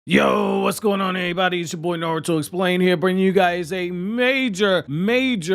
Yo, what's going on, everybody? It's your boy Naruto Explain here, bringing you guys a major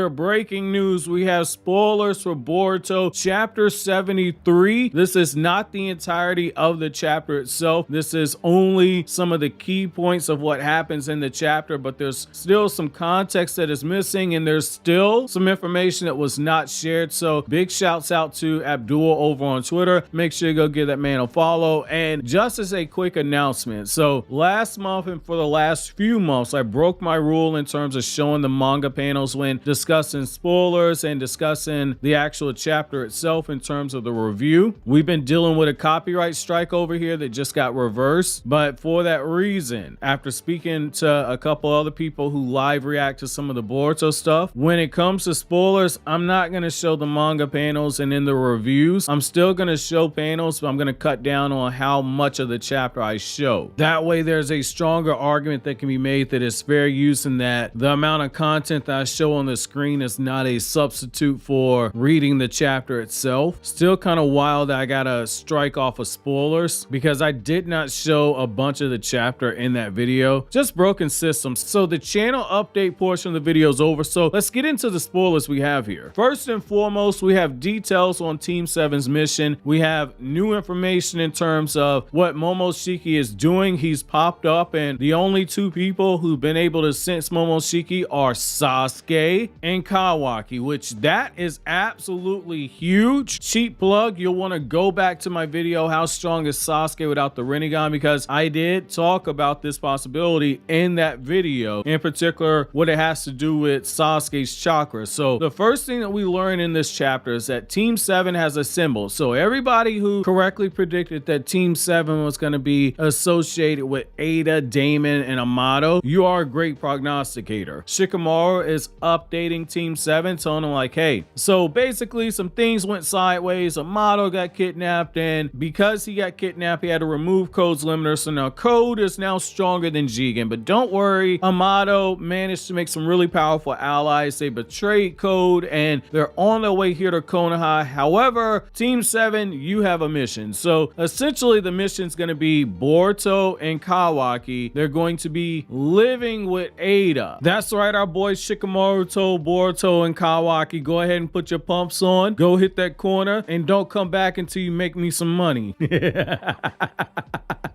breaking news. We have spoilers for Boruto chapter 73. This is not the entirety of the chapter itself. This is only some of the key points of what happens in the chapter, but there's still some context that is missing, and there's still some information that was not shared. So big shouts out to Abdul over on Twitter. Make sure you go give that man a follow. And just as a quick announcement, so last month and for the last few months, I broke my rule in terms of showing the manga panels when discussing spoilers and discussing the actual chapter itself in terms of the review. We've been dealing with a copyright strike over here that just got reversed, but for that reason, after speaking to a couple other people who live react to some of the Boruto stuff, when it comes to spoilers, I'm not going to show the manga panels, and in the reviews, I'm still going to show panels, but I'm going to cut down on how much of the chapter I show. That way, there's a stronger argument that can be made that it's fair use, and that the amount of content that I show on the screen is not a substitute for reading the chapter itself. Still kind of wild that I gotta strike off of spoilers because I did not show a bunch of the chapter in that video. Just broken systems. So the channel update portion of the video is over. So let's get into the spoilers we have here. First and foremost, we have details on Team 7's mission. We have new information in terms of what Momoshiki is doing. He's popped up, and the only two people who've been able to sense Momoshiki are Sasuke and Kawaki, which that is absolutely huge. Cheap plug, you'll want to go back to my video, How Strong is Sasuke Without the Rinnegan, because I did talk about this possibility in that video, in particular what it has to do with Sasuke's chakra. So the first thing that we learn in this chapter is that Team 7 has a symbol. So everybody who correctly predicted that Team 7 was going to be associated with Ada, Damon, and Amato, you are a great prognosticator. Shikamaru is updating Team 7, telling them like, hey, so basically some things went sideways. Amato got kidnapped, and because he got kidnapped, he had to remove Code's limiter. So now Code is now stronger than Jigen. But don't worry, Amato managed to make some really powerful allies. They betrayed Code, and they're on their way here to Konoha. However, Team 7, you have a mission. So essentially the mission is going to be Boruto and Kawaki. They're going to be living with Ada. That's right, our boy Shikamaru told Boruto and Kawaki, go ahead and put your pumps on, go hit that corner, and don't come back until you make me some money.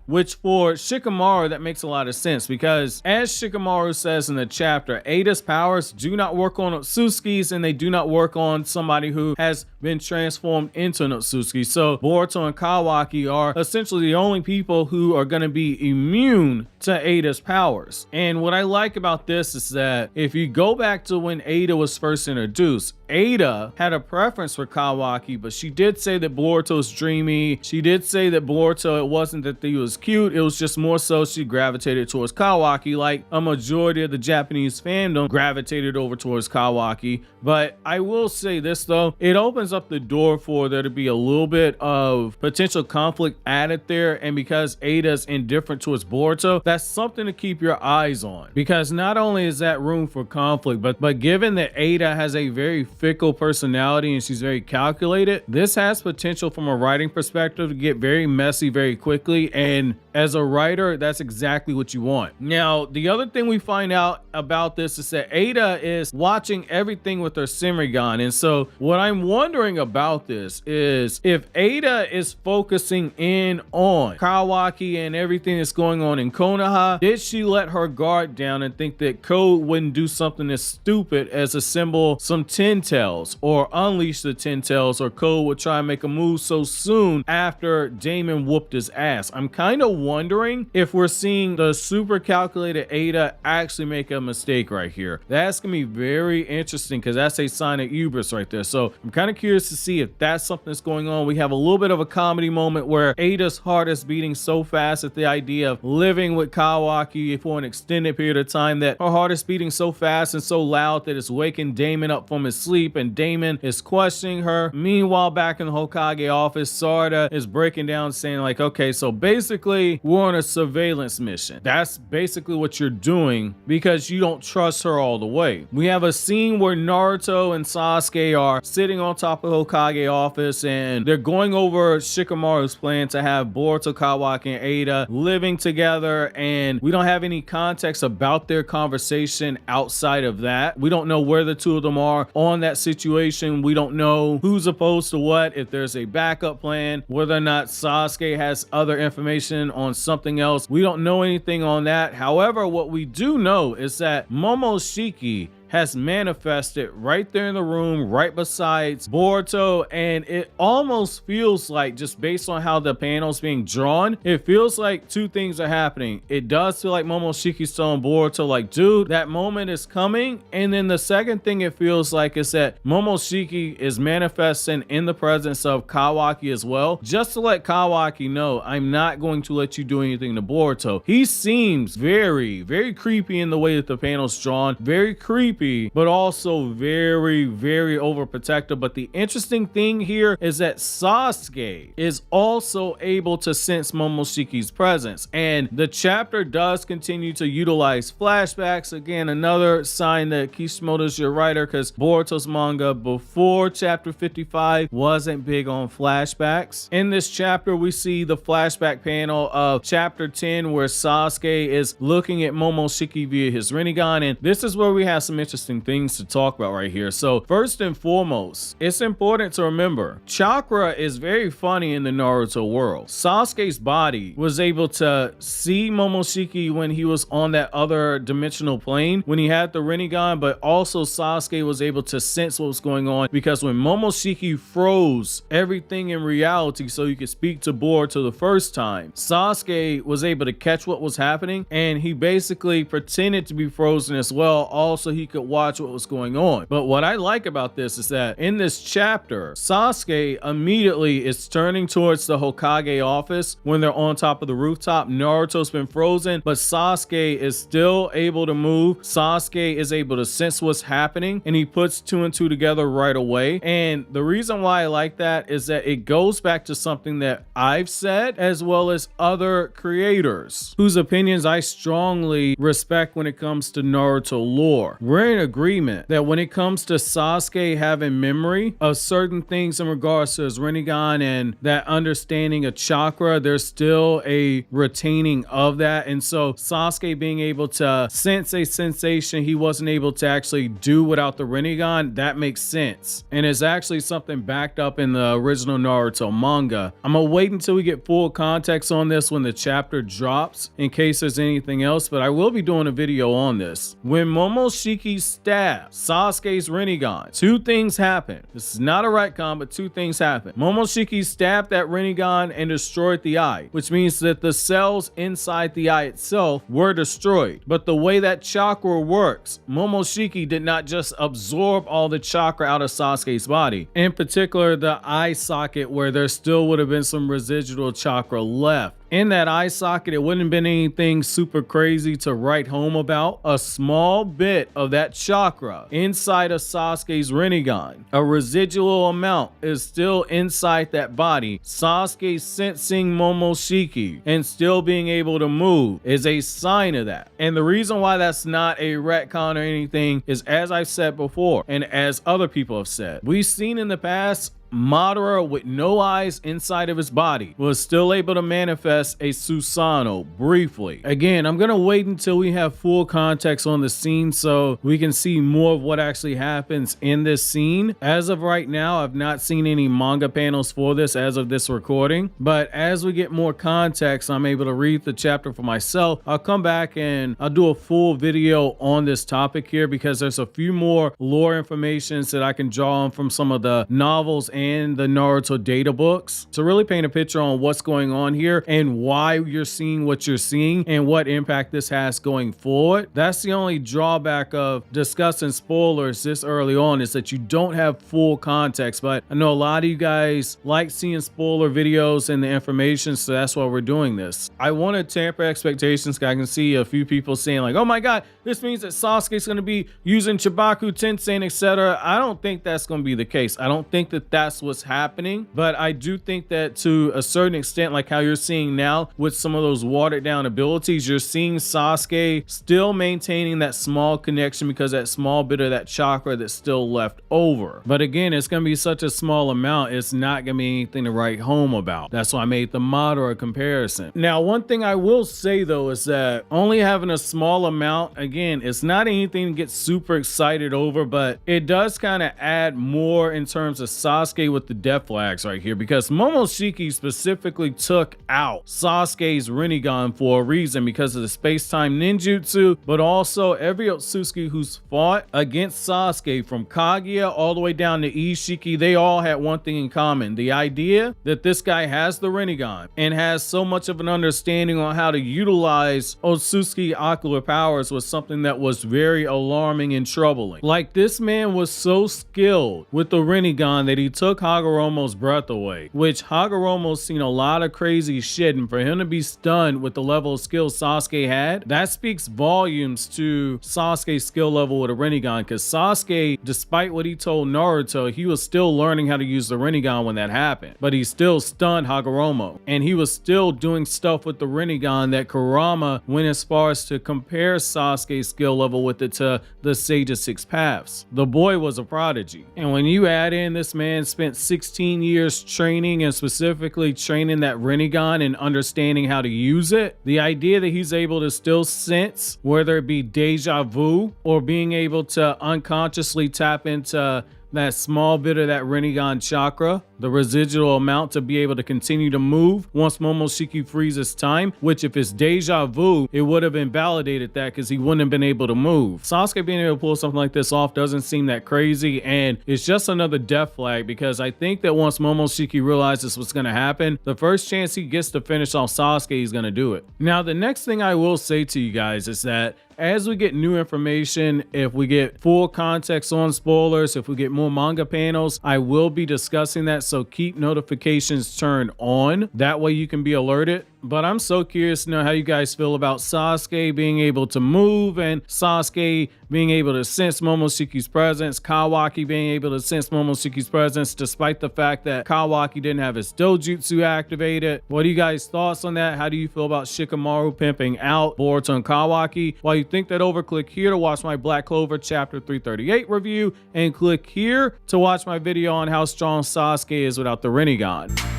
Which for Shikamaru, that makes a lot of sense, because as Shikamaru says in the chapter, Ada's powers do not work on Otsutsuki's, and they do not work on somebody who has been transformed into an Otsutsuki. So Boruto and Kawaki are essentially the only people who are going to be immune to Ada's powers. And what I like about this is that if you go back to when Ada was first introduced, Ada had a preference for Kawaki, but she did say that Boruto's dreamy. She did say that Boruto, it wasn't that he was cute, it was just more so she gravitated towards Kawaki, like a majority of the Japanese fandom gravitated over towards Kawaki. But I will say this though, it opens up the door for there to be a little bit of potential conflict added there, and because Ada's indifferent towards Boruto, that's something to keep your eyes on, because not only is that room for conflict, but given that Ada has a very fickle personality and she's very calculated, this has potential from a writing perspective to get very messy very quickly, and as a writer, that's exactly what you want. Now, the other thing we find out about this is that Ada is watching everything with her Senrigan, and so what I'm wondering about this is if Ada is focusing in on Kawaki and everything that's going on in Konoha, did she let her guard down and think that Code wouldn't do something as stupid as assemble some 10 tails or unleash the 10 tails, or Code would try and make a move so soon after Damon whooped his ass? I'm kind of wondering if we're seeing the super calculated Ada actually make a mistake right here. That's gonna be very interesting, because that's a sign of hubris right there. So I'm kind of curious to see if that's something that's going on. We have a little bit of a comedy moment where Ada's heart is beating so fast at the idea of living with Kawaki for an extended period of time, that her heart is beating so fast and so loud that it's waking Damon up from his sleep. asleep and Damon is questioning her. Meanwhile, back in the Hokage office, Sarada is breaking down saying like, okay, so basically we're on a surveillance mission. That's basically what you're doing because you don't trust her all the way. We have a scene where Naruto and Sasuke are sitting on top of the Hokage office and they're going over Shikamaru's plan to have Boruto, Kawaki, and Ada living together, and we don't have any context about their conversation outside of that. We don't know where the two of them are on that situation. We don't know who's opposed to what, if there's a backup plan, whether or not Sasuke has other information on something else. We don't know anything on that. However, what we do know is that Momoshiki has manifested right there in the room, right beside Boruto, and it almost feels like, just based on how the panel's being drawn, it feels like two things are happening. It does feel like Momoshiki's telling Boruto, like, dude, that moment is coming. And then the second thing it feels like is that Momoshiki is manifesting in the presence of Kawaki as well, just to let Kawaki know, I'm not going to let you do anything to Boruto. He seems very, very creepy in the way that the panel's drawn, very creepy, but also very, very overprotective. But the interesting thing here is that Sasuke is also able to sense Momoshiki's presence, and the chapter does continue to utilize flashbacks. Again, another sign that Kishimoto's your writer, because Boruto's manga before chapter 55 wasn't big on flashbacks. In this chapter, we see the flashback panel of chapter 10 where Sasuke is looking at Momoshiki via his rinnegan, and this is where we have some interesting things to talk about right here. So first and foremost, it's important to remember chakra is very funny in the Naruto world. Sasuke's body was able to see Momoshiki when he was on that other dimensional plane when he had the rinnegan, but also Sasuke was able to sense what was going on because when Momoshiki froze everything in reality so you could speak to Boruto the first time, Sasuke was able to catch what was happening, and he basically pretended to be frozen as well, also he could watch what was going on. But what I like about this is that in this chapter, Sasuke immediately is turning towards the Hokage office when they're on top of the rooftop. Naruto's been frozen, but Sasuke is still able to move. Sasuke is able to sense what's happening, and he puts two and two together right away. And the reason why I like that is that it goes back to something that I've said, as well as other creators whose opinions I strongly respect when it comes to Naruto lore. We're in agreement that when it comes to Sasuke having memory of certain things in regards to his rinnegan and that understanding of chakra, there's still a retaining of that. And so Sasuke being able to sense a sensation he wasn't able to actually do without the rinnegan, that makes sense. And it's actually something backed up in the original Naruto manga. I'm gonna wait until we get full context on this when the chapter drops in case there's anything else, but I will be doing a video on this. When Momoshiki stabs Sasuke's rinnegan, two things happen. This is not a retcon, but two things happen. Momoshiki stabbed that rinnegan and destroyed the eye, which means that the cells inside the eye itself were destroyed. But the way that chakra works, Momoshiki did not just absorb all the chakra out of Sasuke's body. In particular, the eye socket where there still would have been some residual chakra left. In that eye socket, it wouldn't have been anything super crazy to write home about. A small bit of that chakra inside of Sasuke's rinnegan, a residual amount, is still inside that body. Sasuke sensing Momoshiki and still being able to move is a sign of that. And the reason why that's not a retcon or anything is, as I've said before, and as other people have said, we've seen in the past Madara with no eyes inside of his body was still able to manifest a Susanoo briefly. Again, I'm gonna wait until we have full context on the scene so we can see more of what actually happens in this scene. As of right now, I've not seen any manga panels for this as of this recording, but as we get more context, I'm able to read the chapter for myself. I'll come back and I'll do a full video on this topic here because there's a few more lore informations that I can draw on from some of the novels and the Naruto data books to really paint a picture on what's going on here and why you're seeing what you're seeing and what impact this has going forward. That's the only drawback of discussing spoilers this early on, is that you don't have full context. But I know a lot of you guys like seeing spoiler videos and the information, so that's why we're doing this. I want to temper expectations because I can see a few people saying like, oh my god, this means that Sasuke's going to be using Chibaku Tensei, etc. I don't think that's going to be the case. I don't think that that's what's happening, but I do think that to a certain extent, like how you're seeing now with some of those watered down abilities, you're seeing Sasuke still maintaining that small connection because that small bit of that chakra that's still left over. But again, it's going to be such a small amount, it's not going to be anything to write home about. That's why I made the moderate comparison. Now, one thing I will say though is that only having a small amount, again, it's not anything to get super excited over, but it does kind of add more in terms of Sasuke with the death flags right here, because Momoshiki specifically took out Sasuke's rinnegan for a reason, because of the space-time ninjutsu, but also every Otsutsuki who's fought against Sasuke from Kaguya all the way down to Ishiki, they all had one thing in common: the idea that this guy has the rinnegan and has so much of an understanding on how to utilize Otsutsuki ocular powers was something that was very alarming and troubling. Like, this man was so skilled with the rinnegan that he took Hagoromo's breath away, which Hagoromo's seen a lot of crazy shit, and for him to be stunned with the level of skill Sasuke had, that speaks volumes to Sasuke's skill level with a rinnegan, because Sasuke, despite what he told Naruto, he was still learning how to use the rinnegan when that happened, but he still stunned Hagoromo, and he was still doing stuff with the rinnegan that Kurama went as far as to compare Sasuke's skill level with it to the Sage of Six Paths. The boy was a prodigy, and when you add in this man spent 16 years training, and specifically training that rinnegan and understanding how to use it, the idea that he's able to still sense, whether it be deja vu or being able to unconsciously tap into that small bit of that rinnegan chakra, the residual amount to be able to continue to move once Momoshiki freezes time, which if it's deja vu, it would have invalidated that because he wouldn't have been able to move. Sasuke being able to pull something like this off doesn't seem that crazy, and it's just another death flag, because I think that once Momoshiki realizes what's going to happen, the first chance he gets to finish off Sasuke, he's going to do it. Now, the next thing I will say to you guys is that as we get new information, if we get full context on spoilers, if we get more manga panels, I will be discussing that, so keep notifications turned on. That way you can be alerted. But I'm so curious to know how you guys feel about Sasuke being able to move, and Sasuke being able to sense Momoshiki's presence, Kawaki being able to sense Momoshiki's presence despite the fact that Kawaki didn't have his dojutsu activated. What are you guys' thoughts on that? How do you feel about Shikamaru pimping out Boruto and Kawaki? While you think that over, click here to watch my Black Clover chapter 338 review, and click here to watch my video on how strong Sasuke is without the rinnegan.